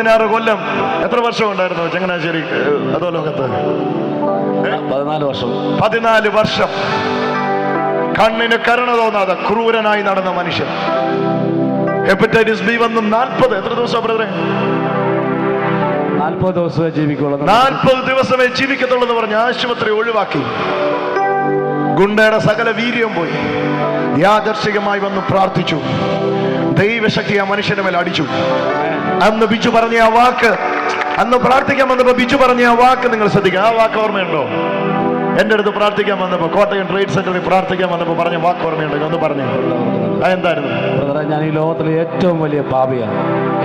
16 കൊല്ലം. എത്ര വർഷം ഉണ്ടായിരുന്നു ചങ്ങനാശ്ശേരി അതോ ലോകത്ത്? 14 വർഷം. 14 വർഷം കണ്ണിന് കരുണ തോന്നാതെ ക്രൂരനായി നടന്ന മനുഷ്യൻ. ഹെപ്പറ്റൈറ്റിസ് ബി വന്നും 40 എത്ര ദിവസം ബ്രദറെ? 40 ദിവസമേ ജീവിക്കുള്ളൂ. 40 ദിവസമേ ജീവിക്കത്തുള്ളൂ എന്ന് പറഞ്ഞ് ആശുപത്രി ഒഴിവാക്കി. ഗുണ്ടയുടെ സകല വീര്യം പോയി. യാദർശികമായി വന്ന് പ്രാർത്ഥിച്ചു. ദൈവശക്തി ആ മനുഷ്യന്റെ മേൽ അടിച്ചു. അന്ന് ബിജു പറഞ്ഞ ആ വാക്ക്, അന്ന് പ്രാർത്ഥിക്കാൻ വന്നപ്പോ ബിജു പറഞ്ഞ ആ വാക്ക് നിങ്ങൾ ശ്രദ്ധിക്കുക. ആ വാക്ക് ഓർമ്മയുണ്ടോ? എന്റെ അടുത്ത് പ്രാർത്ഥിക്കാൻ വന്നപ്പോ, കോട്ടയം ട്രേഡ് സെന്ററിൽ പ്രാർത്ഥിക്കാൻ വന്നപ്പോ പറഞ്ഞ വാക്ക് ഓർമ്മയുണ്ടോ? ഒന്ന് പറഞ്ഞു. അതെന്തായിരുന്നു? ബ്രദറെ, ഞാൻ ഈ ലോകത്തിലെ ഏറ്റവും വലിയ പാപിയാണ്.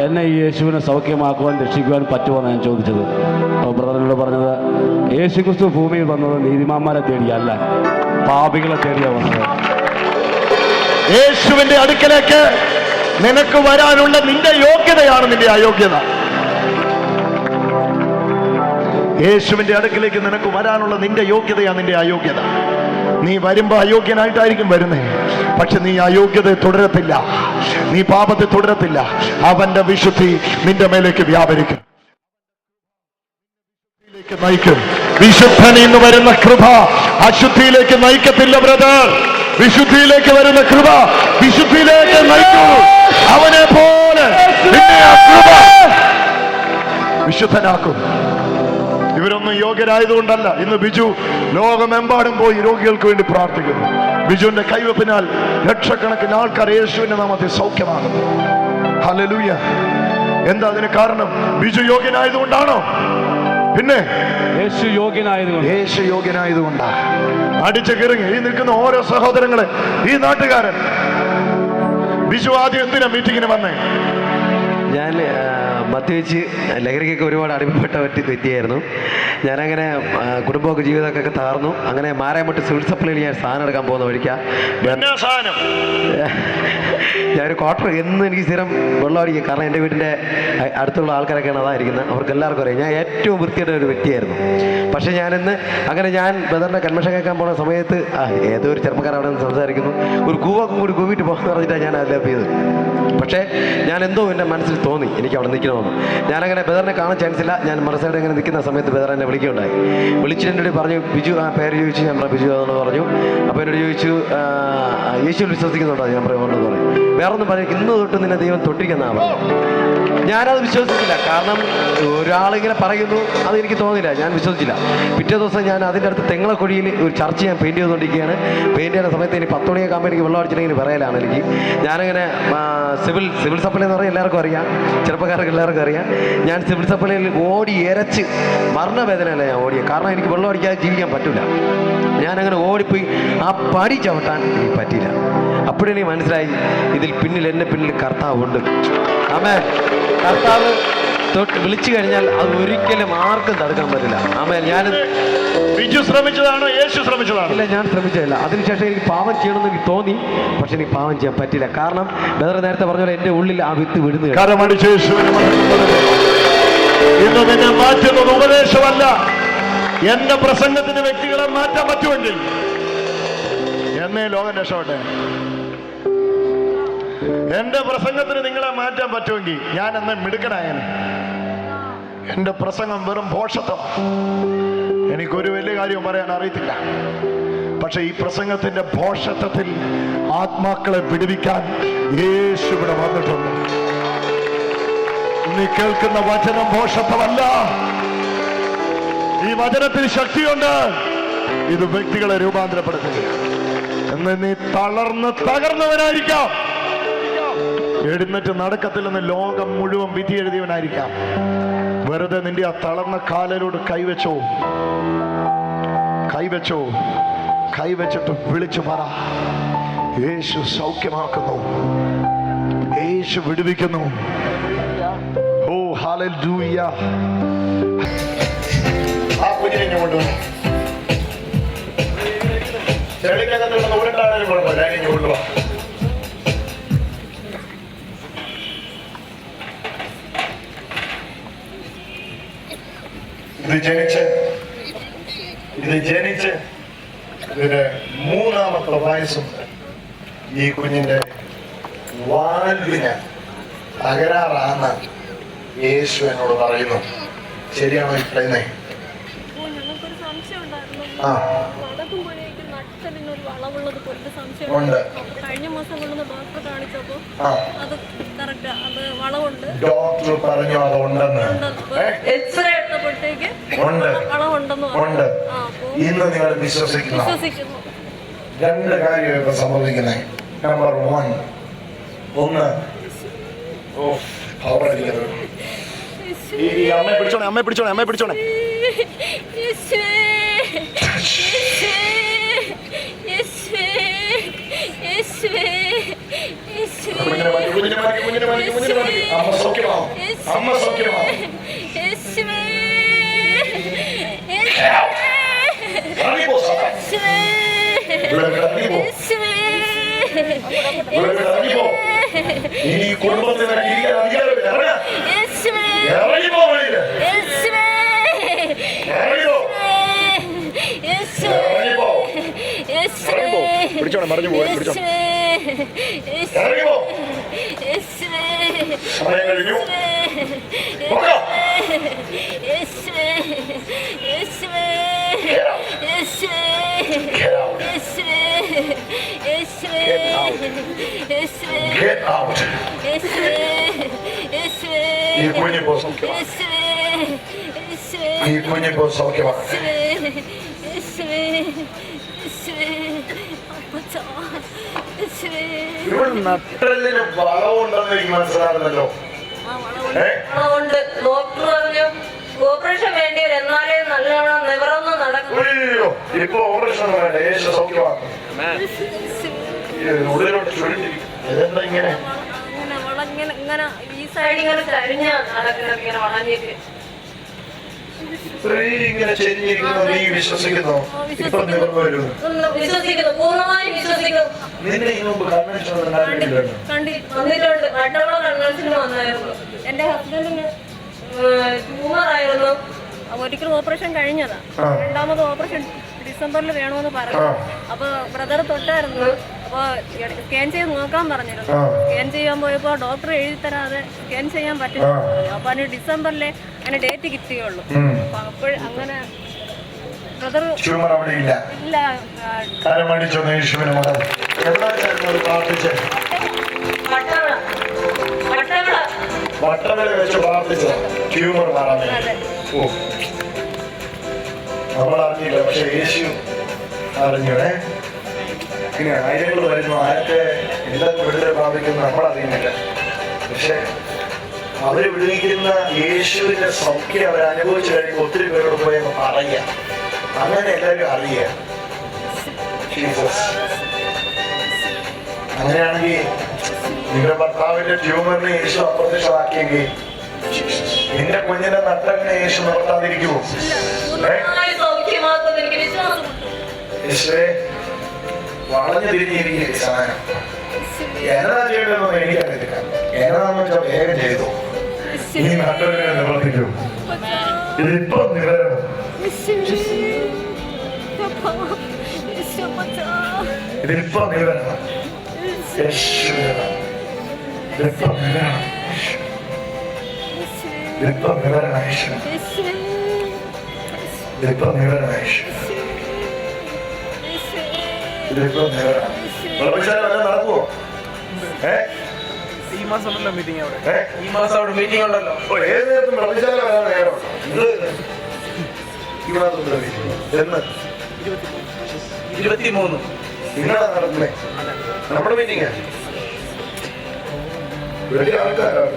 എന്നെ ഈ യേശുവിനെ സൗഖ്യമാക്കുവാൻ രക്ഷിക്കുവാൻ പറ്റുമോ ഞാൻ ചോദിച്ചത്. അപ്പോൾ ബ്രദറിനോട് പറഞ്ഞത്, യേശു ക്രിസ്തു ഭൂമിയിൽ വന്നത് നീതിമാന്മാരെ തേടിയല്ല, പാപികളെ തേടിയാണ് വന്നത്. യേശുവിന്റെ അടുക്കലേക്ക് നിനക്ക് വരാനുള്ള നിന്റെ യോഗ്യതയാണ് നിന്റെ അയോഗ്യത. യേശുവിന്റെ അടുക്കിലേക്ക് നിനക്ക് വരാനുള്ള നിന്റെ യോഗ്യതയാണ് നിന്റെ അയോഗ്യത. നീ വരുമ്പോ അയോഗ്യനായിട്ടായിരിക്കും വരുന്നേ, പക്ഷെ നീ അയോഗ്യതയെ തുടരത്തില്ല, നീ പാപത്തെ തുടരത്തില്ല. അവന്റെ വിശുദ്ധി നിന്റെ മേലേക്ക് വ്യാപരിക്കും, നയിക്കും. വിശുദ്ധനിൽ നിന്ന് വരുന്ന കൃപ അശുദ്ധിയിലേക്ക് നയിക്കത്തില്ല ബ്രദർ. വിശുദ്ധിയിലേക്ക് വരുന്ന കൃപ വിശുദ്ധിയിലേക്ക് നയിക്കൂ. അവനെ പോലെ കൃപ വിശുദ്ധനാക്കും. ഇവരൊന്നും യോഗ്യരായതുകൊണ്ടല്ല. ഇന്ന് ബിജു ലോകമെമ്പാടും പോയി രോഗികൾക്ക് വേണ്ടി പ്രാർത്ഥിക്കുന്നു. ബിജുവിന്റെ കൈവപ്പിനാൽ ലക്ഷക്കണക്കിന് ആൾക്കാർ യേശുവിന്റെ നാമത്തിൽ സൗഖ്യമാകുന്നു. ഹല്ലേലൂയ. എന്താ അതിന് കാരണം? ബിജു യോഗ്യനായതുകൊണ്ടാണോ? പിന്നെ യേശു യോഗ്യനായതുകൊണ്ട്. യേശു യോഗ്യനായതുകൊണ്ടാ. അടിച്ചു കിറങ്ങി ഈ നിൽക്കുന്ന ഓരോ സഹോദരങ്ങളെ, ഈ നാട്ടുകാരൻ ബിജു ആദ്യം എന്തിനാ മീറ്റിങ്ങിന് വന്നേ? ഞാൻ മദ്യപിച്ച് ലഹരിക്കൊക്കെ ഒരുപാട് അടിമപ്പെട്ട വ്യക്തിയായിരുന്നു. ഞാനങ്ങനെ കുടുംബമൊക്കെ ജീവിതമൊക്കെ തകർന്നു. അങ്ങനെ മാരായമുട്ട് സിവിൽ സപ്ലൈയിൽ ഞാൻ സാധനം എടുക്കാൻ പോകുന്ന വഴിക്കാണ് ഞാനൊരു ക്വാർട്ടർ എന്നും എനിക്ക് സ്ഥിരം വെള്ളം അടിക്കും. കാരണം എൻ്റെ വീടിൻ്റെ അടുത്തുള്ള ആൾക്കാരൊക്കെയാണ് അതായിരിക്കുന്നത്. അവർക്ക് എല്ലാവർക്കും അറിയാം ഞാൻ ഏറ്റവും വൃത്തിയുടെ ഒരു വ്യക്തിയായിരുന്നു. പക്ഷേ ഞാനിന്ന് അങ്ങനെ ഞാൻ ബ്രദറിൻ്റെ കൺവെൻഷൻ കേൾക്കാൻ പോകുന്ന സമയത്ത് ഏതോ ഒരു ചെറുപ്പക്കാരൻ അവിടെ നിന്ന് സംസാരിക്കുന്നു, ഒരു കൂവക്കും കൂടി കൂവിയിട്ട് പോകാമെന്ന് പറഞ്ഞിട്ടാണ് ഞാൻ അതിലേക്ക് ചെയ്തത്. പക്ഷേ ഞാൻ എന്തോ എൻ്റെ മനസ്സിൽ തോന്നി എനിക്ക് അവിടെ നിൽക്കണമെന്ന്. ഞാനങ്ങനെ ബദറിനെ കാണാൻ ചാൻസ് ഇല്ല. ഞാൻ മറുസൈഡ് ഇങ്ങനെ നിൽക്കുന്ന സമയത്ത് ബദർ എന്നെ വിളിക്കുകയുണ്ടായി. വിളിച്ചിട്ട് എന്നോട് പറഞ്ഞു, ബിജു ആ പേര് ചോദിച്ചു. ഞാൻ ബിജു എന്ന് പറഞ്ഞു. അപ്പോൾ എന്നോട് ചോദിച്ചു, യേശുവിൽ വിശ്വസിക്കുന്നുണ്ടോ? ഞാൻ പറയുന്നുണ്ടെന്ന് പറഞ്ഞു. വേറൊന്നും പറഞ്ഞു, ഇന്ന് തൊട്ട് നിന്നെ ദൈവം തൊട്ടിരിക്കുന്നതാണ്. ഞാനത് വിശ്വസിച്ചില്ല. കാരണം ഒരാളിങ്ങനെ പറയുന്നു, അതെനിക്ക് തോന്നില്ല, ഞാൻ വിശ്വസിച്ചില്ല. പിറ്റേ ദിവസം ഞാൻ അതിൻ്റെ അടുത്ത് തെങ്ങളക്കുഴിയിൽ ഒരു ചർച്ച ഞാൻ പെയിൻറ്റ് ചെയ്തുകൊണ്ടിരിക്കുകയാണ്. പെയിൻറ്റ് ചെയ്യുന്ന സമയത്ത് ഇനി 10 മണിയൊക്കെ ആകുമ്പോൾ എനിക്ക് വെള്ളം അടിച്ചിട്ടുണ്ടെങ്കിൽ പറയലാണ് എനിക്ക്. ഞാനങ്ങനെ സിവിൽ സപ്ലൈ എന്ന് പറഞ്ഞാൽ എല്ലാവർക്കും അറിയാം, ചെറുപ്പക്കാർക്ക് എല്ലാവർക്കും അറിയാം. ഞാൻ സിവിൽ സപ്ലൈയിൽ ഓടി ഇരച്ച് മരണവേദനയല്ല ഞാൻ ഓടിയത്. കാരണം എനിക്ക് വെള്ളം അടിക്കാതെ ജീവിക്കാൻ പറ്റില്ല. ഞാനങ്ങനെ ഓടിപ്പോയി ആ പടി ചവിട്ടാൻ എനിക്ക് പറ്റിയില്ല. അപ്പോഴെനിക്ക് മനസ്സിലായി, ഇതിൽ പിന്നിൽ എൻ്റെ പിന്നിൽ കർത്താവുണ്ട്. ആമേൻ. കർത്താവ് തൊട്ട് വിളിച്ചു കഴിഞ്ഞാൽ അത് ഒരിക്കലും ആർക്കും തടുക്കാൻ പറ്റില്ല. ആമേൻ. ഞാൻ ബിജു ശ്രമിച്ചതാണോ യേശു ശ്രമിച്ചതാണോ? ഇല്ല, ഞാൻ ശ്രമിച്ചതല്ല. അതിനുശേഷം എനിക്ക് പാവം ചെയ്യണമെന്ന് എനിക്ക് തോന്നി, പക്ഷെ എനിക്ക് പാവം ചെയ്യാൻ പറ്റില്ല. കാരണം വേറെ നേരത്തെ പറഞ്ഞ പോലെ എൻ്റെ ഉള്ളിൽ ആ വിത്ത് വിടുന്നു. ഇന്ന് നിന്നെ മാറ്റുന്നത് ഉപദേശമല്ല, എന്റെ പ്രസംഗത്തിന് വ്യക്തികളെ മാറ്റാൻ പറ്റുമെങ്കിൽ എന്നേ ലോകം രക്ഷപ്പെട്ടെ. എന്റെ പ്രസംഗത്തിന് നിങ്ങളെ മാറ്റാൻ പറ്റുമെങ്കിൽ ഞാൻ എന്നെ മിടുക്കനായനെ. എന്റെ പ്രസംഗം വെറും ഭോഷത്വം. എനിക്കൊരു വലിയ കാര്യം പറയാൻ അറിയത്തില്ല. പക്ഷെ ഈ പ്രസംഗത്തിന്റെ ഭോഷത്വത്തിൽ ആത്മാക്കളെ വിടുവിക്കാൻ യേശു ഇവിടെ വന്നിട്ടുണ്ട്. നീ കേൾക്കുന്ന വചനം ഭോഷത്വമല്ല. ഈ വചനത്തിൽ ശക്തിയുണ്ട്. ഇത് വ്യക്തികളെ രൂപാന്തരപ്പെടുത്തുക. എന്ന് നീ തളർന്ന് തകർന്നവനായിരിക്കാം, എഴുന്നേറ്റ് നടക്കത്തില്ലെന്ന് ലോകം മുഴുവൻ വിധി എഴുതിയവനായിരിക്കാം. വെറുതെ നിന്റെ ആ തളർന്ന കാലിലോട് കൈവച്ചിട്ട് വിളിച്ചു പറ, യേശു സൗഖ്യമാക്കുന്നു, യേശു വിടുവിക്കുന്നു. ഓ ഹല്ലേലൂയ. ആ കുഞ്ഞിനെ കൊണ്ടുവന്നു. ചെളിക്കകത്തുള്ള ഉരുണ്ടാണെങ്കിലും കുഴപ്പമില്ല, അതിനെ കൊണ്ടുപോവാ. ഇത് ജനിച്ച് ഇതിന് 3ാമത്തെ വയസ്സും ഈ കുഞ്ഞിന്റെ വാൽവിന് തകരാറാണ് യേശു എന്നോട് പറയുന്നു. ശരിയാണോ ഈ പറയുന്നേ? ഞങ്ങൾക്കൊരു സംശയം ഉണ്ടായിരുന്നു. ആ. വടക്കുംപുഴയ്ക്ക് നട്ടലിനൊരു വളവുള്ളത് പോലത്തെ സംശയം ഉണ്ട്. കഴിഞ്ഞ മാസം കൊണ്ടുവന്ന് ഡോക്ടറെ കാണിച്ചപ്പോ ആ. അത് കറക്റ്റ്, അത് വളവുണ്ട്. ഡോക്ടർ പറഞ്ഞു അതുണ്ടെന്ന്. എക്സ്റേ എടുത്തപ്പോഴത്തേക്ക് ഉണ്ട്. വളവുണ്ടെന്ന് ഉണ്ട്. പറഞ്ഞു. ഇന്ന് നിങ്ങൾ വിശ്വസിക്കുന്നു. വിശ്വസിക്കുന്നു. രണ്ട് കാര്യമൊക്കെ സംഭവിക്കുന്നത്. നമ്പർ 1, ഒന്ന് ഈ അമ്മയെ പിടിച്ചോണേ, അമ്മയെ പിടിച്ചോണേ, അമ്മയെ പിടിച്ചോണേ. യേശുവേ, യേശുവേ, യേശുവേ, യേശുവേ, കുഞ്ഞിനെ മാറ്റി, കുഞ്ഞിനെ മാറ്റി, കുഞ്ഞിനെ മാറ്റി, കുഞ്ഞിനെ മാറ്റി. അമ്മ സൗഖ്യമാവും, അമ്മ സൗഖ്യമാവും. യേശുവേ, ഇറങ്ങിപ്പോ സാത്താൻ. ഇവിടെ ഇറങ്ങിപ്പോ, ഇവിടെ ഇറങ്ങിപ്പോ. ഇനി ഈ കുടുംബത്തിൽ നിനക്ക് ഇരിക്കാൻ അധികാരമില്ല. ഇറങ്ങ്. ഇറങ്ങിപ്പോ വെളിയില്. ഇറങ്ങിപ്പോ. ഇറങ്ങിപ്പോ. ഇറങ്ങിപ്പോ. പിടിച്ചോണേ, മറിഞ്ഞു പോവാൻ പിടിച്ചോണേ. ഇറങ്ങിപ്പോ. സമയം കഴിഞ്ഞു. പോകാം. Get out. Get out. ഈ കുഞ്ഞിപ്പോ സൗഖ്യമാണ്. ഈ കുഞ്ഞിപ്പോ സൗഖ്യമാണ്. ഇവിടെ നട്ടലിന് വളവുണ്ടെന്ന് എനിക്ക് മനസ്സിലാകുന്നല്ലോ. ഡോക്ടർ പറഞ്ഞു ഓപ്പറേഷൻ വേണ്ടി വരും, എന്നാലേ നല്ലോണം നിവർന്ന് നടക്കും. അയ്യോ, ഇപ്പൊ ഓപ്പറേഷൻ വേണ്ട, യേശു സൗഖ്യമാക്കും. ഉള്ളിലോട്ട് ചുരുണ്ടിരിക്കും. ഇതെന്താ ഇങ്ങനെ? ഈ സൈഡ് ഇങ്ങനെ ചരിഞ്ഞ നടക്കുന്നത്, ഇങ്ങനെ വളഞ്ഞിട്ട്. സ്ത്രീ ഇങ്ങനെ ചെരിഞ്ഞിരിക്കുന്നു. നീ വിശ്വസിക്കുന്നു? ഇപ്പൊ നിവർന്നു വരുന്നു. വിശ്വസിക്കുന്നു, പൂർണ്ണമായും വിശ്വസിക്കുന്നു. നിന്നെ ഈ മുമ്പ് കൺവെൻഷൻ വന്നിട്ടുണ്ട്. മറ്റുള്ള കൺവെൻഷന് വന്നായിരുന്നു. എന്റെ ഹസ്ബൻഡിന് ട്യൂമറായിരുന്നു. ഒരിക്കലും ഓപ്പറേഷൻ കഴിഞ്ഞതാ. രണ്ടാമത് ഓപ്പറേഷൻ ഡിസംബറിൽ വേണമെന്ന് പറഞ്ഞു. അപ്പൊ ബ്രദർ തൊട്ടായിരുന്നു. അപ്പൊ സ്കാൻ ചെയ്ത് നോക്കാൻ പറഞ്ഞിരുന്നു. സ്കാൻ ചെയ്യാൻ പോയപ്പോ ഡോക്ടർ എഴുതി തരാതെ സ്കാൻ ചെയ്യാൻ പറ്റില്ല. അപ്പൊ അതിന് ഡിസംബറിലെ അങ്ങനെ ഡേറ്റ് കിട്ടിയുള്ളൂ. അപ്പൊ അപ്പോൾ അങ്ങനെ ബ്രദർ ഇല്ല. വട്ടവിള വെച്ച് പ്രാർത്ഥിച്ച ട്യൂമർ മാറാൻ നമ്മൾ അറിഞ്ഞില്ല, പക്ഷെ യേശു അറിഞ്ഞൂടെ. പിന്നെ ആയിരങ്ങൾ വരുന്നു, ആരൊക്കെ എന്തൊക്കെ വിടുതൽ പ്രാപിക്കുന്നു നമ്മൾ അറിയുന്നില്ല. പക്ഷെ അവര് വിടുവിക്കുന്ന യേശുവിന്റെ സൗഖ്യം അവർ അനുഭവിച്ചു കഴിയുമ്പോൾ ഒത്തിരി പേരോട് പോയി അങ്ങ് പറയുക. അങ്ങനെ എല്ലാവരും അറിയുക. അങ്ങനെയാണെങ്കിൽ നിങ്ങളുടെ ഭർത്താവിന്റെ ട്യൂമറിനെ യേശു അപ്രത്യക്ഷമാക്കിയെങ്കിൽ നിന്റെ കുഞ്ഞിന്റെ നട്ടലിനെ യേശു നിർത്താതിരിക്കുമോ? യേശുവേ, വളഞ്ഞു തിരിഞ്ഞിരിക്കുക സാധനം. എന്നാ ചെയ്യണമെന്ന് എനിക്കറിയില്ല. എന്നാന്ന് വെച്ചാൽ വേഗം ചെയ്തു. ഈ നട്ടലിനെ നിവർത്തിക്കൂ. ഇതിപ്പം നിവരണം. ഇതിപ്പം നിവരണം. ഇതിപ്പം നിവരണം. ഇതിപ്പം നിവരണം. ഇതിപ്പം നിവരണം. ഇതിപ്പം നിവരണം. നടക്കുവോ? ഈ മാസം ഉണ്ടല്ലോ മീറ്റിംഗ് അവിടെ. ഈ മാസം അവിടെ മീറ്റിംഗ് ഉണ്ടല്ലോ. ഏത് നേരത്തും പ്രവചനം വരാൻ നേരമുണ്ട്. ഈ മാസം എന്ന് 23 നിങ്ങളാ നടത്തുന്നേ? നമ്മുടെ മീറ്റിംഗ് വലിയ ആൾക്കാരാണ്.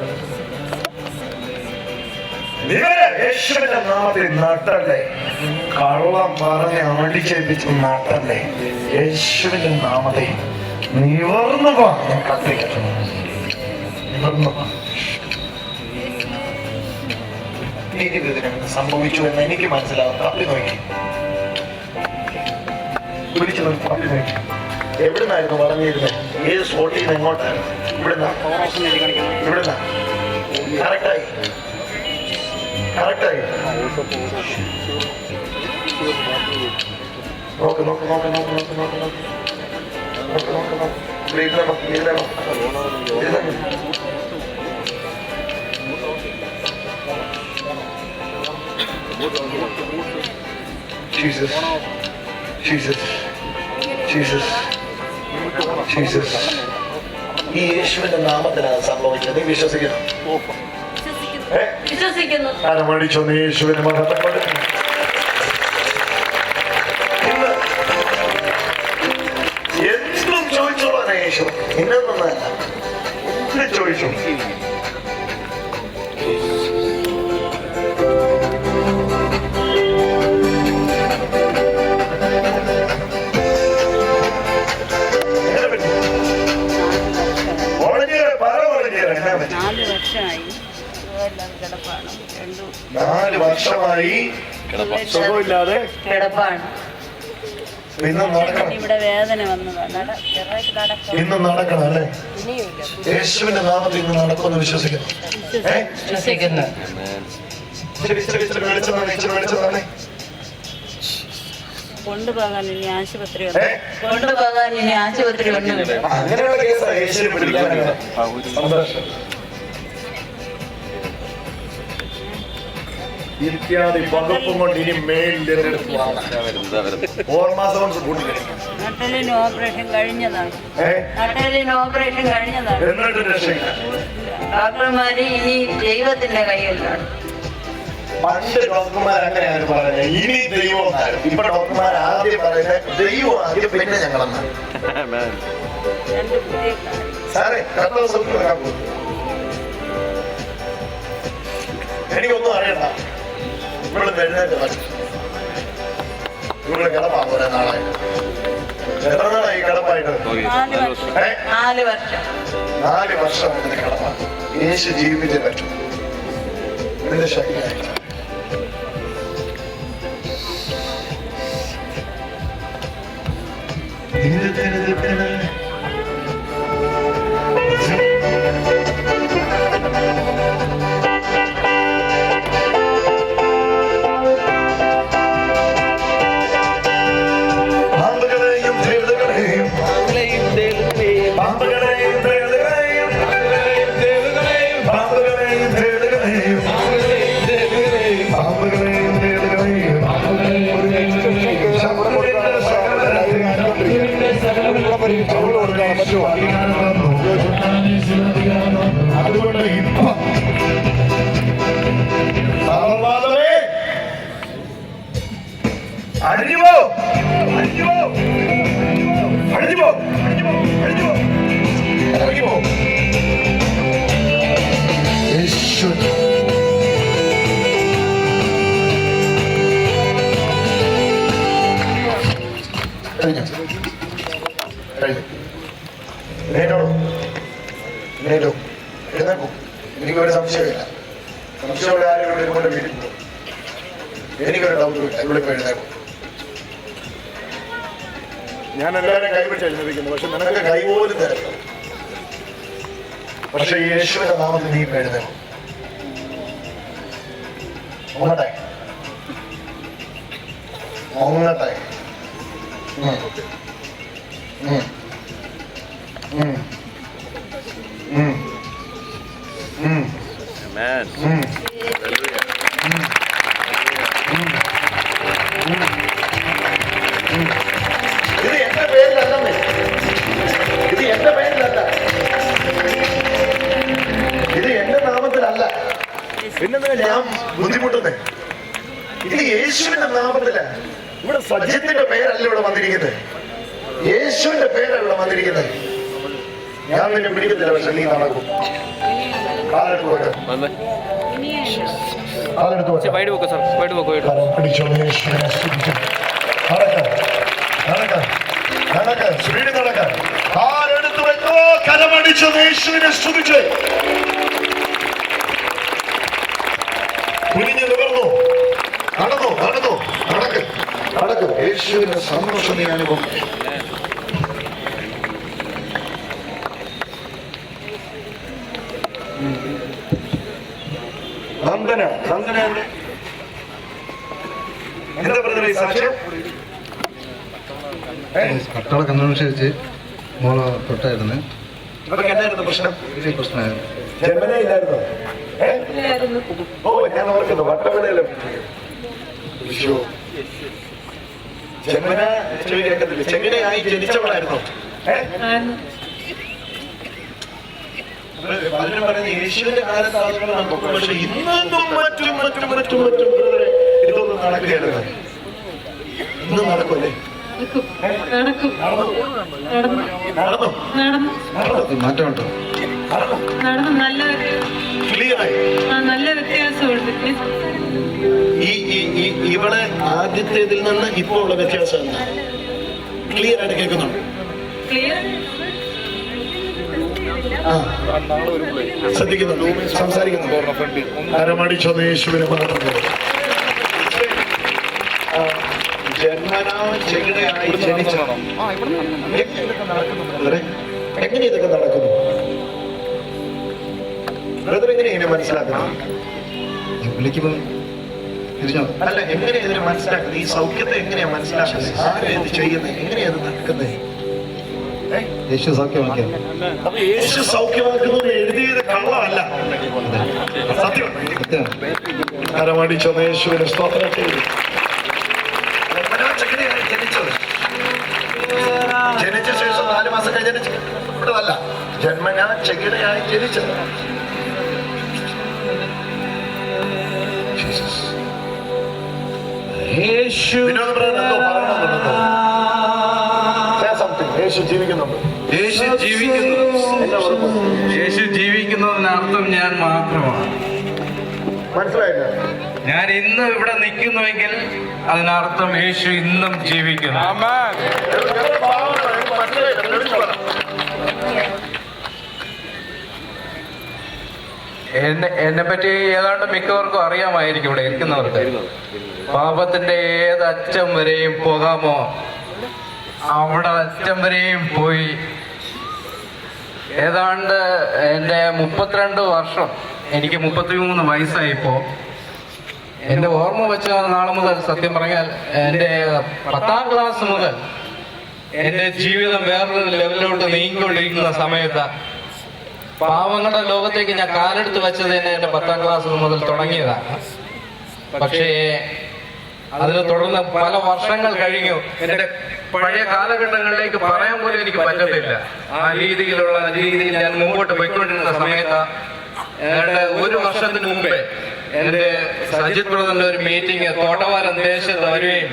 യേശുവിന്റെ നാമത്തിൽ നട്ടല്ലേ, കള്ളം പറഞ്ഞ് അടിച്ചേൽപ്പിച്ച് നട്ടല്ലേ, യേശുവിന്റെ നാമത്തിൽ നിവർന്നു പോ. ഞാൻ കത്തിക്കട്ടെ, നിവർന്നു പോ. സംഭവിച്ചു എന്ന് എനിക്ക് മനസ്സിലാവും. തപ്പി നോക്കി, വിളിച്ചു നോക്കി, തപ്പി നോക്കി. എവിടുന്നായിരുന്നു പറഞ്ഞിരുന്നത്? ഏത് സ്പോട്ടിൽ നിന്ന് എങ്ങോട്ടായിരുന്നു? ഇവിടുന്ന ഇവിടുന്ന കറക്റ്റായി കറക്റ്റായി. നോക്ക് നോക്ക് നോക്ക് നോക്ക് നോക്ക് നോക്ക് നോക്ക് നോക്ക് നോക്ക് നോക്ക്. ഇവിടെ ഇരുന്നോ, ഇരുന്നോ, ഇരുന്നോ. Jesus Jesus Jesus Jesus. ഈ യേശുവിന്റെ നാമത്തിലാണ് സംഭവിച്ചത്. നീ വിശ്വസിക്കുന്നു? വിശ്വസിക്കുന്നു. അരമടിച്ചൊന്ന് യേശുവിന് മഹത്വപ്പെടുത്തി. ഇന്ന് എന്തും ചോദിച്ചോളാണ് യേശു. ഇന്നൊന്നല്ല, എന്തും ചോദിച്ചു. നാല് വർഷമായി സുഖമില്ലാതെ കിടപ്പാണ്. ഇന്ന് നടക്കണം. ഇവിടെ വേദന വന്നതാണ്. ഇന്ന് നടക്കണം അല്ലേ? യേശുവിന്റെ നാമത്തിൽ ഇന്ന് നടക്കുമെന്ന് വിശ്വസിക്കുന്നു. വിശ്വസിക്കുന്നു. വെളിച്ചം കൊണ്ടുപോകാൻ ഇനി ആശുപത്രി കൊണ്ടുപോകാൻ ഇനി ആശുപത്രി ഉണ്ട്. അങ്ങനെയുള്ള കേസാണ് യേശുവിനെ പിടിക്കാനാണ്. സന്തോഷം. ഇത്യാദി വകുപ്പും കൊണ്ട് ഇനി മേലിൽ ഓർമാസോൺസ് കൂട്ടി നട്ടലിന് ഓപ്പറേഷൻ കഴിഞ്ഞതാണ്. നട്ടലിന് ഓപ്പറേഷൻ കഴിഞ്ഞതാണ്. എന്നിട്ട് രക്ഷയില്ല. ഡോക്ടർമാര് ഇനി ദൈവത്തിന്റെ കയ്യിലാണ്. പണ്ട് ഡോക്ടർമാർ അങ്ങനെയാണ് പറയുന്നത്, ഇനി ദൈവം എന്നാണ്. ഇപ്പൊ ഡോക്ടർമാർ ആദ്യം പറയുന്നത് ദൈവം ആദ്യം പിന്നെ ഞങ്ങളെന്നാണ്. സാറേ കർത്താവ് സുഖം. എനിക്കൊന്നും അറിയണ്ട. ഇവിടെ എഴുന്നേറ്റ് ഇവിടെ കിടപ്പാ കുറെ നാളായി. എത്ര നാളായി കിടപ്പായിട്ട്? 4 വർഷം. 4 വർഷം ഇതിന് കിടപ്പാ. യേശു ജീവിതത്തെ പറ്റും. ഇതിന്റെ ശക്തിയായിട്ട് അതുകൊണ്ട് ഇപ്പൊ അഴിഞ്ഞുപോ അഴിഞ്ഞുപോ അഴിഞ്ഞുപോ അഴിഞ്ഞുപോ ഇറങ്ങിപ്പോ. യേശു കഴിഞ്ഞു കഴിഞ്ഞു. എഴുന്നേക്കും. എനിക്കൊരു സംശയമില്ല. സംശയമുള്ള ആരും ഇവിടെ കൊണ്ട് വീട്ടിൽ പോകും. എനിക്കൊരു ഡൗട്ടുമില്ല. ഇവിടെ ഇപ്പോൾ എഴുന്നേക്കും. ഞാൻ എല്ലാവരും കൈവിട്ട് എഴുന്നേൽക്കുന്നു. പക്ഷെ നിനക്ക് കൈപോലും തരില്ല. പക്ഷെ യേശുവിന്റെ നാമത്തിൽ നീ ഇപ്പോൾ എഴുന്നേക്കും. ഒന്നട്ടെ ഒന്നട്ടെ. ഇത് എന്റെ പേരിലല്ലേ, ഇത് എന്റെ പേരിലല്ല, ഇത് എന്റെ നാമത്തിലല്ല. പിന്നെ ഞാൻ ബുദ്ധിമുട്ടുന്നേ. ഇത് യേശുവിന്റെ നാമത്തില്. ഇവിടെ സജ്ജത്തിന്റെ പേരല്ല ഇവിടെ വന്നിരിക്കുന്നത്. യേശുവിന്റെ പേരാണ് ഇവിടെ വന്നിരിക്കുന്നത്. ഞാൻ നിന്നെ പിടിക്കത്തില്ല. പക്ഷെ നീ നടക്കും. കാലെടുത്ത് പോയിട്ട് പിടിച്ചോ. യേശുവിനെ സ്തുതിച്ചു. നടക്ക സ്പീഡിൽ നടക്ക. കാലെടുത്ത് വെക്കോ. കരമടിച്ചോ. യേശുവിനെ സ്തുതിച്ച് കുനിഞ്ഞു നിവർന്നു. നടന്നു നടന്നു നടക്ക് നടക്ക്. യേശുവിന്റെ സന്തോഷം നീ അനുഭവിക്കും. നന്ദന നന്ദന എന്താ പറഞ്ഞ സാക്ഷ്യം? കട്ടള കൺവെൻഷൻ വെച്ച് മോളെ തൊട്ടായിരുന്നു. അതൊക്കെ എന്തായിരുന്നു പ്രശ്നം? വലിയ പ്രശ്നമായിരുന്നു. ജന്മനയില്ലായിരുന്നോ? ഓ ഞാൻ ഓർക്കുന്നു. വട്ടവിളയിലും വിഷു ജന്മന ചെവി കേൾക്കത്തില്ല, ചെകിടയായി ജനിച്ചവളായിരുന്നു. പലരും പറയുന്നത് യേശുവിന്റെ കാലത്താളുകൾ നമുക്ക്, പക്ഷെ ഇന്നും മറ്റും ഇതൊന്നും നടക്കുകയാണ്. ഇന്നും നടക്കുമല്ലേ? മാറ്റമുണ്ടോ? നല്ല വ്യത്യാസമുണ്ട്. ഇവളെ ആദ്യത്തേതിൽ നിന്ന് ഇപ്പോൾ ഉള്ള വ്യത്യാസം എന്താ? ക്ലിയർ ആയിട്ട് കേൾക്കുന്നുണ്ട്. ശ്രദ്ധിക്കുന്നുണ്ട്, സംസാരിക്കുന്നുണ്ട്. അരമടിച്ചൊന്ന് യേശുവിനെ പറഞ്ഞു. ജന്മനാ ചെകിടയായി ജനിച്ചണം. എങ്ങനെ ഇതൊക്കെ നടക്കുന്നു? ബ്രദർ എങ്ങനെയാണ് മനസ്സിലാക്കുന്നത്? വിളിക്കുമ്പോൾ തിരിഞ്ഞോ? അല്ല, എങ്ങനെയാ ഇതിനെ മനസ്സിലാക്കുന്നത്? ഈ സൗഖ്യത്തെ എങ്ങനെയാ മനസ്സിലാക്കുന്നത്? ആരാ ഇത് ചെയ്യുന്നത്? എങ്ങനെയാ ഇത് നടക്കുന്നത്? യേശു സൗഖ്യമാക്കിയ. അപ്പൊ യേശു സൗഖ്യമാക്കുന്നത് എഴുതിയത് കള്ളമല്ല, സത്യം. അരമടിച്ചൊന്ന് യേശുവിനെ സ്തോത്രം ചെയ്തു. ജനിച്ച ശേഷം 4 മാസം കഴിഞ്ഞ ജനിച്ചതല്ല, ജന്മനാ ചെകിടയായി ജനിച്ചത്. യേശു ജീവിക്കുന്നുണ്ട്. യേശു ജീവിക്കുന്നു. യേശു ജീവിക്കുന്നതിനർത്ഥം ഞാൻ മാത്രമാണ്. മനസ്സിലായില്ല? ഞാൻ ഇന്ന് ഇവിടെ നിൽക്കുന്നുവെങ്കിൽ അതിനർത്ഥം യേശു ഇന്നും ജീവിക്കുന്നു. എന്നെ പറ്റി ഏതാണ്ട് മിക്കവർക്കും അറിയാമായിരിക്കും ഇവിടെ ഇരിക്കുന്നവർക്ക്. പാപത്തിന്റെ ഏത് അറ്റം വരെയും പോകാമോ അവിടെ അറ്റം വരെയും പോയി. ഏതാണ്ട് എൻ്റെ 32 വർഷം, എനിക്ക് 33 വയസ്സായിപ്പോ. എൻ്റെ ഓർമ്മ വെച്ച നാൾ മുതൽ, സത്യം പറഞ്ഞാൽ എൻ്റെ 10ാം ക്ലാസ് മുതൽ എൻ്റെ ജീവിതം വേറൊരു ലെവലിലോട്ട് നീങ്ങിക്കൊണ്ടിരിക്കുന്ന സമയത്ത് പാവങ്ങളുടെ ലോകത്തേക്ക് ഞാൻ കാലെടുത്ത് വെച്ചത് തന്നെ എൻ്റെ 10ാം ക്ലാസ് മുതൽ തുടങ്ങിയതാണ്. പക്ഷേ അതിനെ തുടർന്ന് പല വർഷങ്ങൾ കഴിഞ്ഞു. എൻ്റെ പഴയ കാലഘട്ടങ്ങളിലേക്ക് പറയാൻ പോലും എനിക്ക് പറ്റത്തില്ല. ആ രീതിയിൽ ഞാൻ മുമ്പോട്ട് പോയിക്കൊണ്ടിരുന്ന സമയത്ത് ഒരു വർഷത്തിന് മുമ്പേ എൻ്റെ സജിത് ബ്രദറിന്റെ ഒരു മീറ്റിംഗ് തോട്ടവാരം ദേശത്ത് വരികയും,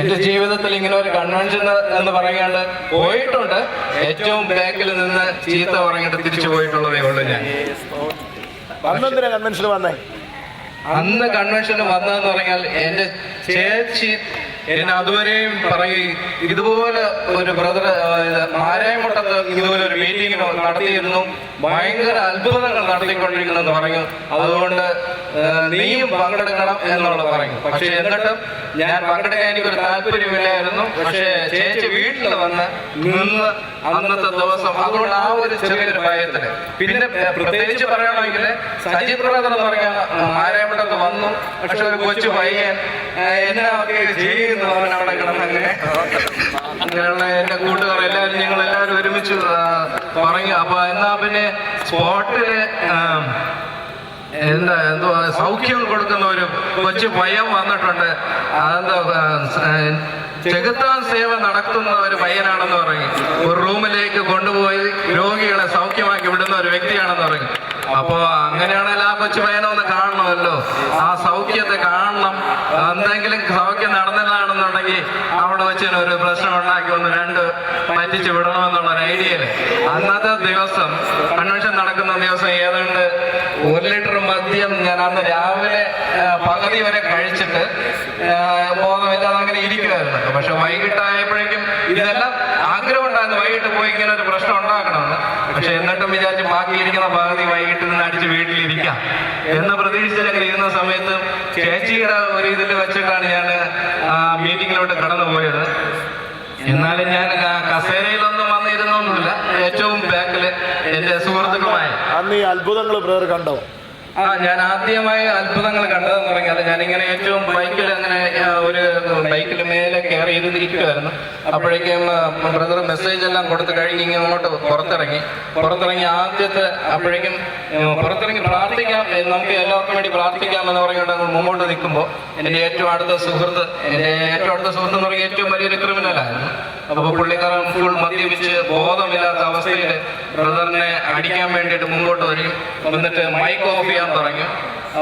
എന്റെ ജീവിതത്തിൽ ഇങ്ങനെ ഒരു കൺവെൻഷൻ എന്ന് പറയാണ്ട് പോയിട്ടുണ്ട്. ഏറ്റവും ബാക്കിൽ നിന്ന് ചീത്ത പറഞ്ഞിട്ട് തിരിച്ചു പോയിട്ടുള്ളതേ ഉള്ളൂ ഞാൻ. അന്ന് കൺവെൻഷന് വന്നതെന്ന് പറഞ്ഞാൽ എൻ്റെ ചേച്ചി എന്നെ അതുവരെയും പറയും, ഇതുപോലെ ഒരു ബ്രദർ മാരായമുട്ടത്ത് ഇതുപോലെ ഒരു മീറ്റിംഗ് നടത്തിയിരുന്നു, ഭയങ്കര അത്ഭുതങ്ങൾ നടത്തിക്കൊണ്ടിരിക്കുന്നെന്ന് പറഞ്ഞു. അതുകൊണ്ട് നീയും പങ്കെടുക്കണം എന്നുള്ള പറഞ്ഞു. പക്ഷെ എന്നിട്ടും ഞാൻ പങ്കെടുക്കാൻ എനിക്കൊരു താല്പര്യമില്ലായിരുന്നു. പക്ഷെ ചേച്ചി വീട്ടിൽ വന്ന് നിന്ന് അന്നത്തെ ദിവസം, അതുകൊണ്ട് ആ ഒരു ചെറിയൊരു ഭയത്തിന്. പിന്നെ പ്രത്യേകിച്ച് പറയണമെങ്കിൽ സജിത് ബ്രദർ എന്ന് പറഞ്ഞ മാരായമുട്ടത്ത് വന്നു. പക്ഷെ ഒരു കൊച്ചു പയ്യൻ എന്നെ ചെയ്യുന്നു അവിടെ കിടന്ന് അങ്ങനെയുള്ള എന്റെ കൂട്ടുകാർ എല്ലാവരും, ഞങ്ങൾ എല്ലാവരും ഒരുമിച്ച് പറഞ്ഞു. അപ്പൊ എന്നാ പിന്നെ സ്പോട്ടില് എന്തുവാ സൗഖ്യം കൊടുക്കുന്ന ഒരു കൊച്ചു പയ്യൻ വന്നിട്ടുണ്ട്. അതെന്താ ചെകുത്താൻ സേവ നടത്തുന്ന ഒരു പയ്യനാണെന്ന് പറഞ്ഞു. ഒരു റൂമിലേക്ക് കൊണ്ടുപോയി രോഗികളെ സൗഖ്യമാക്കി വിടുന്ന ഒരു വ്യക്തിയാണെന്ന് പറഞ്ഞു. അപ്പോ അങ്ങനെയാണെങ്കിൽ ആ കൊച്ചു പയ്യനൊന്ന് കാണണമല്ലോ, ആ സൗഖ്യത്തെ കാണണം. എന്തെങ്കിലും സൗഖ്യം നടന്നതാണെന്നുണ്ടെങ്കിൽ അവിടെ വെച്ച് ഒരു പ്രശ്നം ഉണ്ടാക്കി 1-2 പറ്റിച്ച് വിടണമെന്നുള്ള ഒരു ഐഡിയയില് അന്നത്തെ ദിവസം, കൺവെൻഷൻ നടക്കുന്ന ദിവസം, ഏതാണ്ട് 1 ലിറ്റർ മദ്യം ഞാൻ അന്ന് രാവിലെ പകുതി വരെ കഴിച്ചിട്ട് ബോധമില്ലാതെ അങ്ങനെ ഇരിക്കുമായിരുന്നു. പക്ഷെ വൈകിട്ടായപ്പോഴേക്കും ഇതെല്ലാം ആഗ്രഹം ഉണ്ടായിരുന്നു, വൈകിട്ട് പോയി ഇങ്ങനെ ഒരു പ്രശ്നം ഉണ്ടാക്കണമെന്ന്. പക്ഷെ എന്നിട്ടും വിചാരിച്ച് ബാക്കിയിരിക്കുന്ന പകുതി വൈകിട്ട് നിന്ന് അടിച്ച് വീട്ടിലിരിക്കാം എന്ന് പ്രതീക്ഷിച്ചെങ്കിൽ ഇരുന്ന സമയത്ത് ചേച്ചിയുടെ ഒരു ഇതിൽ വെച്ചിട്ടാണ് ഞാൻ മീറ്റിങ്ങിലോട്ട് കടന്നു പോയത്. എന്നാലും ഞാൻ കസേരയിലൊന്നും വന്നിരുന്നൊന്നുമില്ല, ഏറ്റവും ബാക്കില് എന്റെ സുഹൃത്തുക്കളുമായി. അന്ന് ഈ അത്ഭുതങ്ങൾ ബ്രദർ കണ്ടോ? ഞാൻ ആദ്യമായി അത്ഭുതങ്ങൾ കണ്ടതെന്ന് പറഞ്ഞാൽ ഞാനിങ്ങനെ ഏറ്റവും ബൈക്കിൽ അങ്ങനെ ഒരു ബൈക്കിൽ മേലെ കയറി ഇരുന്നിരിക്കുമായിരുന്നു. അപ്പോഴേക്കും ബ്രദർ മെസ്സേജ് എല്ലാം കൊടുത്ത് കഴിഞ്ഞ് ഇങ്ങനെ അങ്ങോട്ട് പുറത്തിറങ്ങി ആദ്യത്തെ അപ്പോഴേക്കും പുറത്തിറങ്ങി പ്രാർത്ഥിക്കാം, നമുക്ക് എല്ലാവർക്കും വേണ്ടി പ്രാർത്ഥിക്കാം എന്ന് പറഞ്ഞുകൊണ്ട് മുമ്പോട്ട് നിൽക്കുമ്പോൾ എൻ്റെ ഏറ്റവും അടുത്ത സുഹൃത്ത് എന്ന് പറഞ്ഞാൽ ഏറ്റവും വലിയൊരു ക്രിമിനലായിരുന്നു. അപ്പോൾ പുള്ളിക്കാരൻ ഫുൾ മദ്യപിച്ച് ബോധമില്ലാത്ത അവസ്ഥയിൽ ബ്രദറിനെ അടിക്കാൻ വേണ്ടിയിട്ട് മുമ്പോട്ട് വരും. എന്നിട്ട് മൈക്ക് ഓഫ് ചെയ്യാൻ പറഞ്ഞു.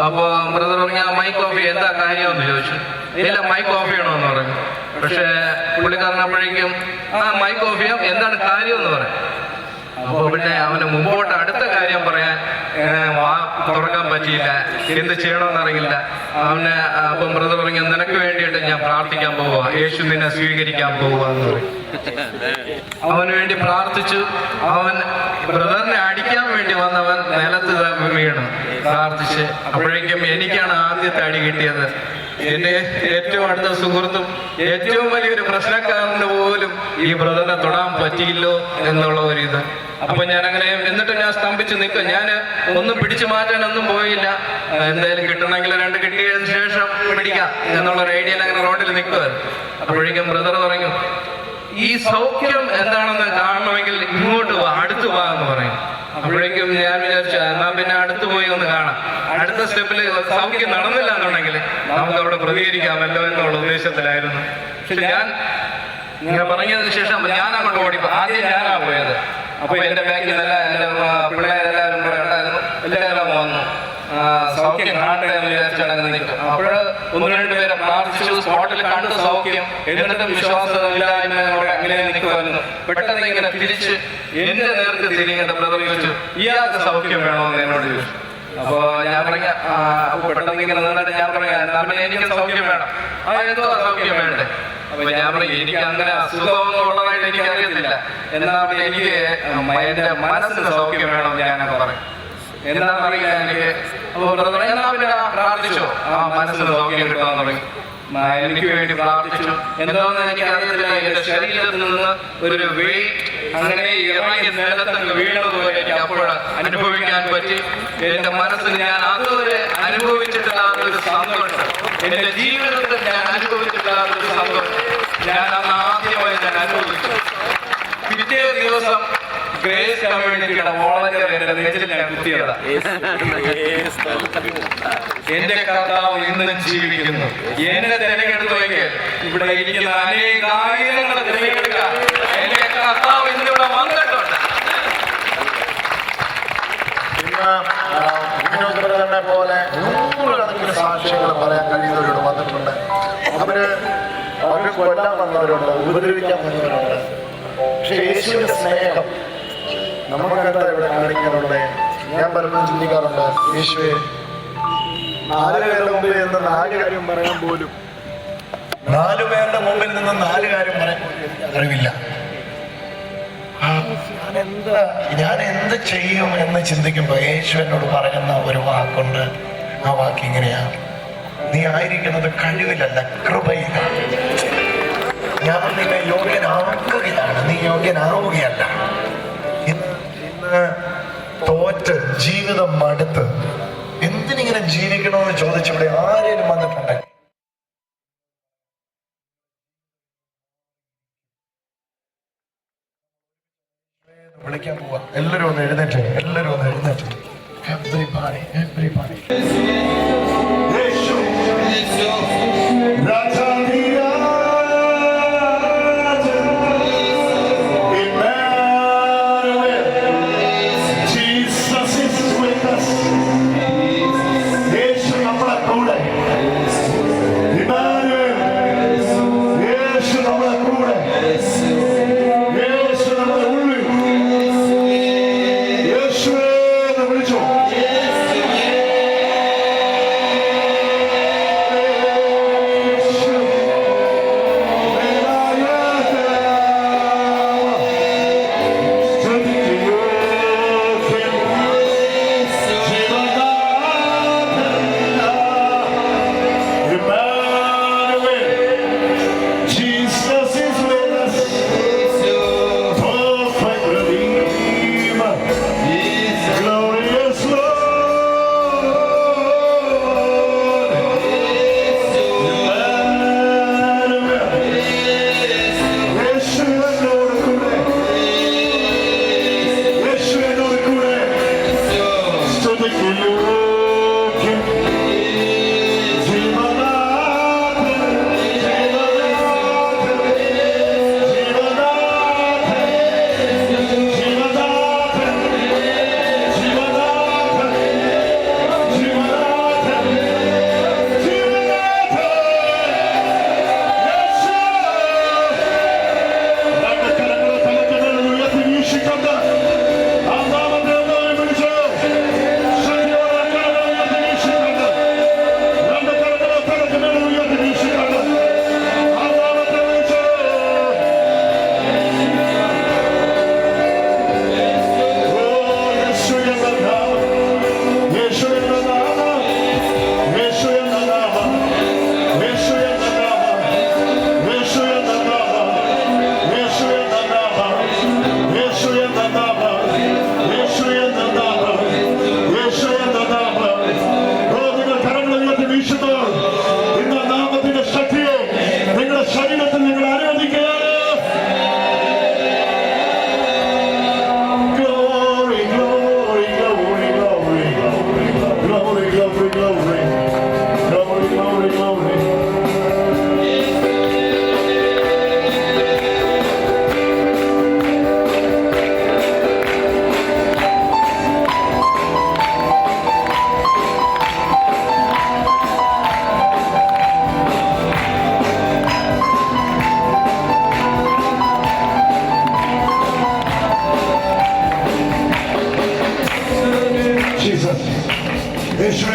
അപ്പോൾ ബ്രദർ പറഞ്ഞു, ആ മൈക്ക് ഓഫ് ചെയ്യാൻ എന്താ കാര്യമെന്ന് ചോദിച്ചു. ഇല്ല, മൈക്ക് ഓഫ് ചെയ്യണമെന്ന് പറഞ്ഞു. പക്ഷേ പുള്ളിക്കാരൻ അപ്പോഴേക്കും മൈക്ക് ഓഫ് ചെയ്യാം, എന്താണ് കാര്യം എന്ന് പറയാം. അപ്പൊ പിന്നെ അവന് മുമ്പോട്ട് അടുത്ത കാര്യം പറയാൻ വാ തുറക്കാൻ പറ്റിയില്ല, എന്ത് ചെയ്യണമെന്ന് അറിയില്ല അവന്. അപ്പം ബ്രദർ പറഞ്ഞു, നിനക്ക് വേണ്ടിയിട്ട് ഞാൻ പ്രാർത്ഥിക്കാൻ പോവുക, യേശു നിന്നെ സ്വീകരിക്കാൻ പോവുക എന്ന് പറയും. അവന് വേണ്ടി പ്രാർത്ഥിച്ചു. അവൻ ബ്രദറിനെ അടിക്കാൻ വേണ്ടി വന്നവൻ നിലത്ത് വീണ് പ്രാർത്ഥിച്ച്. അപ്പോഴേക്കും എനിക്കാണ് ആദ്യത്തെ അടി കിട്ടിയത്. എന്റെ ഏറ്റവും അടുത്ത സുഹൃത്തും ഏറ്റവും വലിയൊരു പ്രശ്നക്കാരന് പോലും ഈ ബ്രദറിനെ തൊടാൻ പറ്റിയില്ലോ എന്നുള്ള ഒരു ഇത്. അപ്പൊ ഞാൻ അങ്ങനെ എന്നിട്ട് ഞാൻ സ്തംഭിച്ച് നിൽക്കുക. ഞാൻ ഒന്നും പിടിച്ചു മാറ്റാനൊന്നും പോയില്ല. എന്തായാലും കിട്ടണമെങ്കിൽ 2 കിട്ടിയതിനു ശേഷം പിടിക്കാം എന്നുള്ള ഒരു ഐഡിയയിൽ അങ്ങനെ റോഡിൽ നിൽക്കുമായിരുന്നു. അപ്പോഴേക്കും ബ്രദർ പറഞ്ഞു, ഈ സൗഖ്യം എന്താണെന്ന് കാണണമെങ്കിൽ ഇങ്ങോട്ട് വാ, അടുത്ത് വാ എന്ന് പറയും. അപ്പോഴേക്കും ഞാൻ വിചാരിച്ചു, എന്നാ പിന്നെ അടുത്ത് പോയി ഒന്ന് കാണാം. അടുത്ത സ്റ്റെപ്പിൽ സൗഖ്യം നടന്നില്ല എന്നുണ്ടെങ്കിൽ നമുക്ക് അവിടെ പ്രതികരിക്കാമല്ലോ എന്നുള്ള ഉദ്ദേശത്തിലായിരുന്നു. പക്ഷെ ഞാൻ ഇങ്ങനെ പറഞ്ഞതിന് ശേഷം ഞാൻ അങ്ങോട്ട് ഓടിപ്പോ. ആദ്യം ഞാനാ പോയത്. അപ്പൊ എന്റെ ബാക്കിൽ നല്ല എന്റെ പിള്ളേരെല്ലാവരും കൂടെ ഉണ്ടായിരുന്നു. എല്ലാവരും വന്നു സൗഖ്യം കാണട്ടെ എന്ന് വിചാരിച്ചാണ് നിൽക്കും. അപ്പോൾ 1-2 പേരെ പ്രാർത്ഥിച്ചു. സ്പോട്ടിൽ കണ്ടു സൗഖ്യം. എന്നിട്ടും വിശ്വാസമില്ലായ്മയോടെ അങ്ങനെ നിൽക്കുമായിരുന്നു. പെട്ടെന്ന് ഇങ്ങനെ തിരിച്ച് എന്റെ നേർക്ക് തിരികേണ്ട ബ്രദർ ചോദിച്ചു, ഇയാൾക്ക് സൗഖ്യം വേണമെന്ന് എന്നോട് ചോദിച്ചു. അപ്പൊ ഞാൻ പറഞ്ഞ പെട്ടെന്ന് ഇങ്ങനെ നിന്നിട്ട് ഞാൻ പറയാം, എനിക്ക് സൗഖ്യം വേണം. എന്തോ സൗഖ്യം വേണ്ടേ? അപ്പൊ ഞാൻ പറയും, എനിക്ക് അങ്ങനെ അസുഖമൊന്നും ഉള്ളതായിട്ട് എനിക്ക് അറിയത്തില്ല, എന്നാ എനിക്ക് എന്റെ മനസ്സിന് സൗഖ്യം വേണം ഞാനൊക്കെ പറയും. എന്താണെന്നറിയില്ല എനിക്ക്. അപ്പൊ ബ്രദർ എന്നാ പിന്നെ പ്രാർത്ഥിച്ചോ, മനസ്സിന് സൗഖ്യം കിട്ടാന്ന് പറയും. എനിക്ക് വേണ്ടി പ്രാർത്ഥിച്ചു. എന്താണെന്ന് എനിക്ക് അറിയത്തില്ല. എന്റെ ശരീരത്തിൽ നിന്ന് ഒരു വെയിറ്റ് അങ്ങനെ ഇറങ്ങി നിലത്തങ്ങ് വീണതുപോലെ എനിക്ക് അപ്പോൾ അനുഭവിക്കാൻ പറ്റി. എന്റെ മനസ്സിൽ ഞാൻ അതുവരെ അനുഭവിച്ചിട്ടില്ലാത്തൊരു സന്തോഷം, എന്റെ ജീവിതത്തിൽ ഞാൻ അനുഭവിച്ചിട്ടില്ലാത്തൊരു സന്തോഷം ഞാൻ അന്ന് ആദ്യമായി ഞാൻ അനുഭവിച്ചു. പിറ്റേ ദിവസം ഗ്രേസ് കമ്മ്യൂണിറ്റിയുടെ വോളണ്ടിയർ എന്റെ നെഞ്ചിൽ ഞാൻ കുത്തിയതാ. എന്റെ കർത്താവ് ഇന്നും ജീവിക്കുന്നു. എന്നെ തിരഞ്ഞെടുത്തുവെങ്കിൽ ഇവിടെ ഇരിക്കുന്ന അനേകായിരങ്ങളെ തിരഞ്ഞെടുക്കാൻ എന്റെ കർത്താവ് ഇന്നിവിടെ വന്നിട്ടുണ്ട്. ഇന്ന് പോലെ 100 കണക്കിന് സാക്ഷ്യങ്ങൾ പറയാൻ കഴിയുന്നവരോട് വന്നിട്ടുണ്ട്. അവര് കൊല്ലാൻ വന്നവരുണ്ട്, ഉപദ്രവിക്കാൻ വന്നവരുണ്ട്. പക്ഷെ യേശുവിന്റെ സ്നേഹം നമുക്കെന്താ ഇവിടെ കാണിക്കാനുള്ളത്? ഞാൻ പലപ്പോഴും ചിന്തിക്കാറുണ്ട്, യേശുവേ 4 പേരുടെ മുമ്പിൽ നിന്ന് 4 കാര്യം പറയാൻ പോലും 4 പേരുടെ മുമ്പിൽ നിന്ന് 4 കാര്യം പറയാൻ പോലും അറിവില്ല. ഞാൻ എന്ത് ചെയ്യും എന്ന് ചിന്തിക്കുമ്പോ യേശു എന്നോട് പറയുന്ന ഒരു വാക്കുണ്ട്. ആ വാക്ക് ഇങ്ങനെയാണ്, നീ ആയിരിക്കുന്നത് കഴിവിലല്ല, കൃപയിലാണ്. ഞാൻ നിന്നെ യോഗ്യനാക്കുകയാണ്, നീ യോഗ്യനാവുകയല്ല. ഇന്ന് തോറ്റ് ജീവിതം മടുത്ത് എന്തിനിങ്ങനെ ജീവിക്കണമെന്ന് ചോദിച്ചിവിടെ ആരെങ്കിലും വന്നിട്ടുണ്ട്? വിളിക്കാൻ പോവാ. എല്ലാവരും ഒന്ന് എഴുന്നേറ്റ്, എല്ലാവരും ഒന്ന് എഴുന്നേറ്റ്. Everybody, everybody.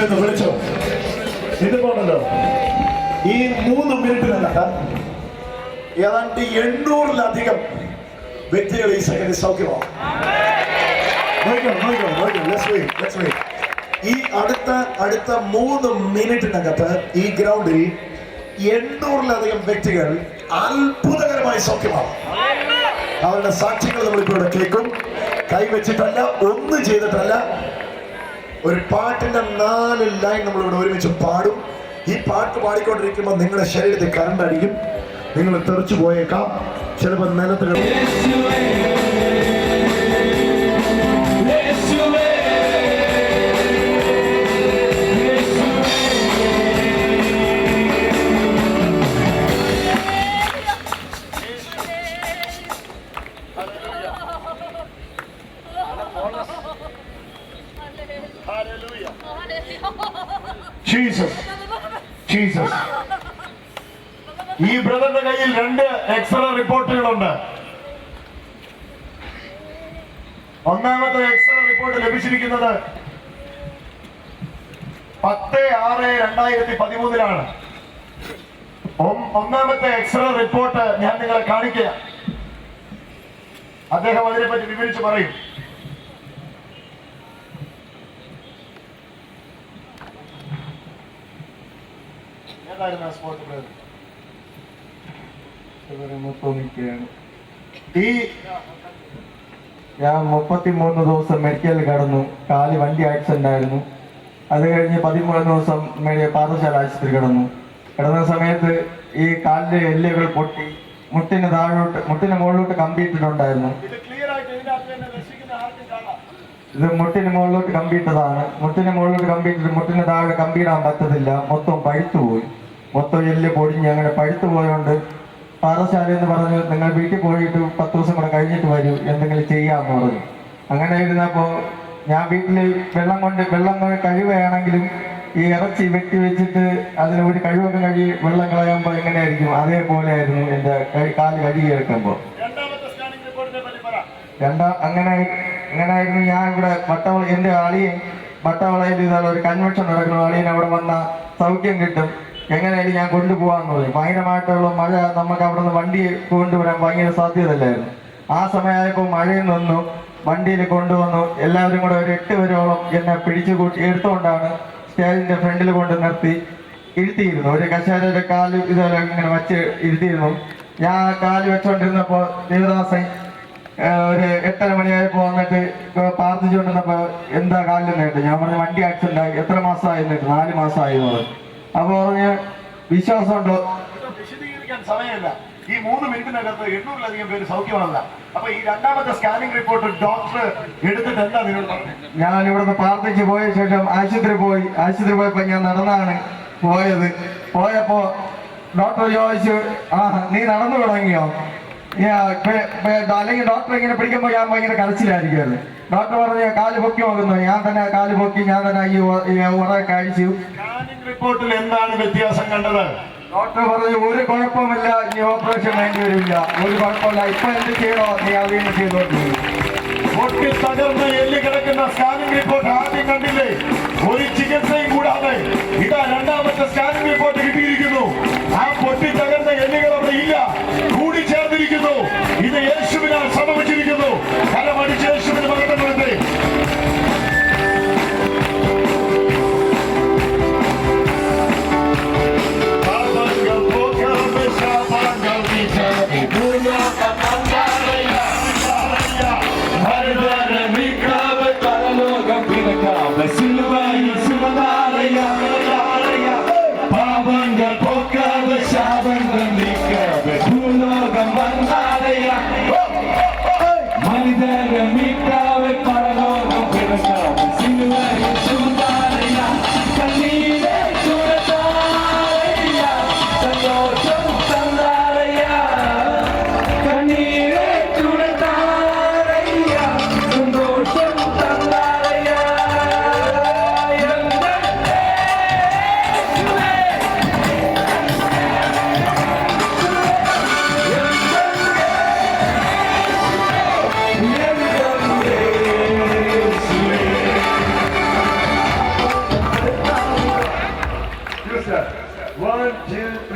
വിളിച്ചെന്ന് വിളിച്ചോ. ഇതുപോലല്ലോ ഈ 3 മിനിറ്റിനകത്ത് ഏതാണ്ട് 800-ലധികം വ്യക്തികൾ ഈ സെക്കൻഡ് സൗഖ്യമാവും. ഈ അടുത്ത 3 മിനിറ്റിനകത്ത് ഈ ഗ്രൗണ്ടിൽ 800-ലധികം വ്യക്തികൾ അത്ഭുതകരമായി സൗഖ്യമാവും. അവരുടെ സാക്ഷ്യങ്ങൾ നമ്മളിപ്പോൾ ഇവിടെ കേൾക്കും. കൈവച്ചിട്ടല്ല, ഒന്നും ചെയ്തിട്ടല്ല. ഒരു പാട്ടിന്റെ 4 ലൈൻ നമ്മളിവിടെ ഒരുമിച്ച് പാടും. ഈ പാട്ട് പാടിക്കൊണ്ടിരിക്കുമ്പോൾ നിങ്ങളുടെ ശരീരത്തിൽ കറണ്ട് അടിക്കും. നിങ്ങൾ തെറിച്ചു പോയേക്കാം. ചിലപ്പോൾ നിലത്ത് ജീസസ്. ഈ ബ്രദറിന്റെ കയ്യിൽ 2 എക്സ്റേ റിപ്പോർട്ടുകളുണ്ട്. ഒന്നാമത്തെ എക്സ്റേ റിപ്പോർട്ട് ലഭിച്ചിരിക്കുന്നത് 10/6/2013 ഒന്നാമത്തെ എക്സ്റേ റിപ്പോർട്ട് ഞാൻ നിങ്ങളെ കാണിക്കുക. അദ്ദേഹം അതിനെപ്പറ്റി വിവരിച്ച് പറയും. ഞാൻ 33 ദിവസം മെഡിക്കലിൽ കിടന്നു. കാല് വണ്ടി ആക്സിഡന്റ് ആയിരുന്നു. അത് കഴിഞ്ഞ് 13 ദിവസം പാഠശാല ആശുപത്രി കിടന്നു. സമയത്ത് ഈ കാലിലെ എല്ലുകൾ പൊട്ടി മുട്ടിന് മുകളിലോട്ട് കമ്പിയിട്ടിട്ടുണ്ടായിരുന്നു. ഇത് മുട്ടിന് മുകളിലോട്ട് കമ്പിയിട്ടതാണ്. മുട്ടിന് മുകളിലോട്ട് കമ്പിയിട്ടിട്ട് മുട്ടിന് താഴെ കമ്പിയിടാൻ പറ്റത്തില്ല. മൊത്തം പഴുത്തുപോയി. മൊത്തം എല്ല് പൊടിഞ്ഞ് അങ്ങനെ പഴുത്തു പോയോണ്ട് പാഠശാല എന്ന് പറഞ്ഞു, നിങ്ങൾ വീട്ടിൽ പോയിട്ട് 10 ദിവസം കൂടെ കഴിഞ്ഞിട്ട് വരൂ, എന്തെങ്കിലും ചെയ്യാമെന്ന് പറഞ്ഞു. അങ്ങനെ ഇരുന്നപ്പോൾ ഞാൻ വീട്ടിൽ വെള്ളം കഴുകുകയാണെങ്കിലും ഈ ഇറച്ചി വെട്ടി വെച്ചിട്ട് അതിന് ഒരു കഴിവൊക്കെ വെള്ളം കളയുമ്പോൾ എങ്ങനെയായിരിക്കും, അതേപോലെ ആയിരുന്നു എൻ്റെ കാല് കഴുകി എടുക്കുമ്പോൾ. അങ്ങനായിരുന്നു ഞാൻ ഇവിടെ എൻ്റെ വട്ടവളയിൽ ഒരു കൺവെൻഷൻ നടക്കണം. അളിയൻ അവിടെ വന്ന സൗഖ്യം കിട്ടും, എങ്ങനെയായാലും ഞാൻ കൊണ്ടുപോകാന്ന് പറയും. ഭയങ്കരമായിട്ടുള്ള മഴ, നമുക്ക് അവിടെ നിന്ന് വണ്ടി കൊണ്ടുവരാൻ ഭയങ്കര സാധ്യതയില്ലായിരുന്നു. ആ സമയമായപ്പോൾ മഴയിൽ നിന്നു വണ്ടിയിൽ കൊണ്ടുവന്നു. എല്ലാവരും കൂടെ ഒരു 8 പേരോളം എന്നെ പിടിച്ചു കൂട്ടി എടുത്തുകൊണ്ടാണ് സ്റ്റേജിന്റെ ഫ്രണ്ടിൽ കൊണ്ട് നിർത്തി ഇരുത്തിയിരുന്നു. ഒരു കശേരയുടെ കാല് ഇതുപോലെ ഇങ്ങനെ വച്ച് ഇരുത്തിയിരുന്നു. ഞാൻ കാല് വെച്ചോണ്ടിരുന്നപ്പോൾ ദേവദാസൻ ഒരു 8:30 മണിയായപ്പോൾ വന്നിട്ട് പ്രാർത്ഥിച്ചുകൊണ്ടിരുന്നപ്പോ എന്താ കാലിൽ നേട്ട്. ഞാൻ പറഞ്ഞു വണ്ടി ആക്സിഡന്റ് ആയി. എത്ര മാസമായി എന്നിട്ട്? 4 മാസമായി എന്ന് പറഞ്ഞു. അപ്പൊ പറഞ്ഞ് വിശ്വാസമുണ്ടോ? വിശദീകരിക്കാൻ സമയമില്ല. ഈ 3 മിനിറ്റിനകത്ത് 800-ലധികം പേര് സൗഖ്യമാണല്ല. അപ്പൊ ഈ രണ്ടാമത്തെ സ്കാനിംഗ് റിപ്പോർട്ട് ഡോക്ടർ എടുത്തിട്ട് എന്താ നിന്നോട് പറഞ്ഞത്? ഞാൻ ഇവിടുന്ന് പ്രാർത്ഥിച്ച് പോയ ശേഷം ആശുപത്രി പോയപ്പോ ഞാൻ നടന്നാണ് പോയപ്പോ ഡോക്ടർ ചോദിച്ചു, നീ നടന്നു തുടങ്ങിയോ? അല്ലെങ്കിൽ ഡോക്ടർ ഇങ്ങനെ പിടിക്കുമ്പോൾ ഞാൻ ഭയങ്കര കരച്ചിലായിരിക്കുമല്ലോ. ഡോക്ടർ പറഞ്ഞു കാല് പൊക്കി നോക്കുന്നു. ഞാൻ തന്നെ കാല് പൊക്കി, ഞാൻ തന്നെ ഈ ഉറ കഴിച്ചു. സ്കാനിംഗ് റിപ്പോർട്ടിൽ എന്താണ് വ്യത്യാസം കണ്ടത്? ഡോക്ടർ പറഞ്ഞു ഒരു കുഴപ്പമില്ല, ഇനി ഓപ്പറേഷൻ വേണ്ടി വരില്ല, ഒരു കുഴപ്പമില്ല, ഇപ്പൊ എന്ത് ചെയ്യണോ നീ അതിന് ചെയ്തോണ്ടിരിക്കും. പൊട്ടി തകർന്ന് എല്ല് കിടക്കുന്ന സ്കാനിംഗ് റിപ്പോർട്ട് ആദ്യം കണ്ടില്ലേ? ഒരു ചികിത്സയും കൂടാതെ ഇതാ രണ്ടാമത്തെ സ്കാനിംഗ് റിപ്പോർട്ട് കിട്ടിയിരിക്കുന്നു. ആ പൊട്ടി തകർന്ന എല്ലുകൾ അവിടെ ഇല്ല, കൂടിച്ചേർന്നിരിക്കുന്നു. ഇത് യേശുവിനാൽ സംഭവിച്ചിരിക്കുന്നു. കലമടിച്ച് യേശുവിന് മകത്തം കൊടുത്തേ. Silva e Silva da areia.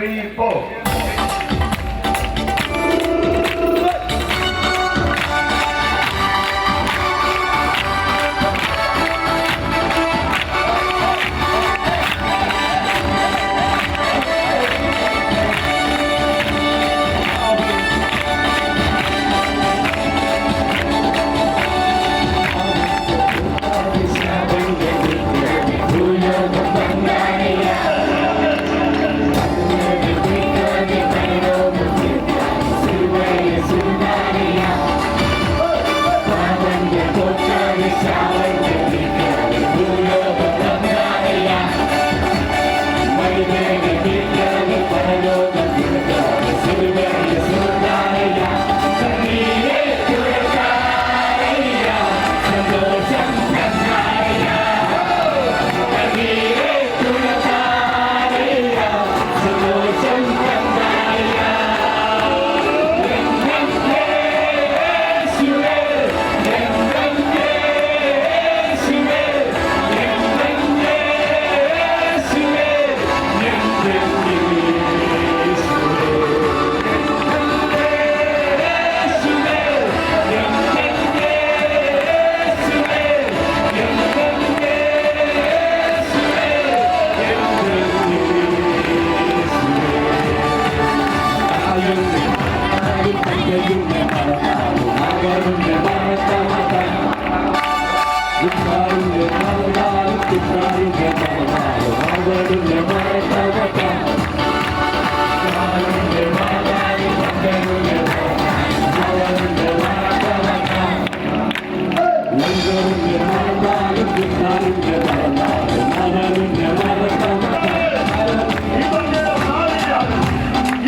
3, 4.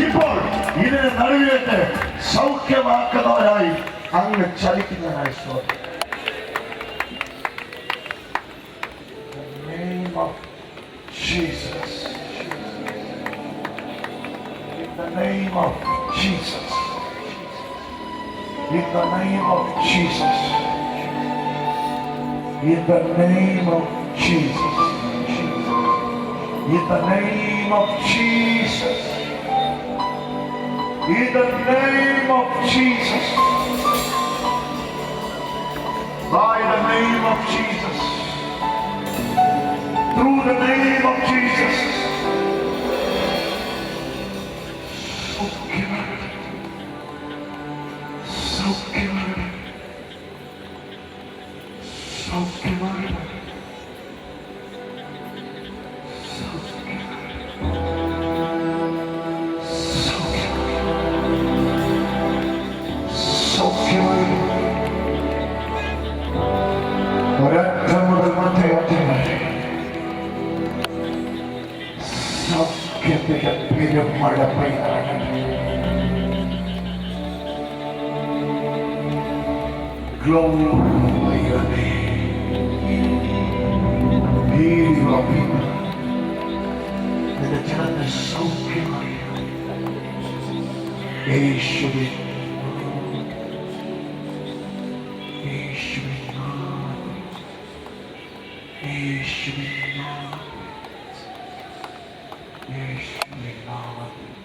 ഇപ്പോൾ ഇതിന് നടുവിലേക്ക് സൗഖ്യമാക്കുന്നവരായി അങ്ങ് ചലിക്കുന്നതിനായി സ്തോത്രം. In the name of Jesus. In the name of Jesus. In the name of Jesus. In the name of Jesus. In the name of Jesus. In the name of Jesus. By the name of Jesus. Through the name of Jesus. ഒരറ്റം മുതൽ മറ്റേ അറ്റം വരെ സൗഖ്യത്തിന്റെ പെരുമഴ പെയ്യാറുണ്ട്. Glory your name. Heal your people. നിന്റെ ജനത്തെ സൗഖ്യമായി യേശുവിൻ യേശുവിൻ യേശുവിൻ യേശുവിൻ നാമത്തിൽ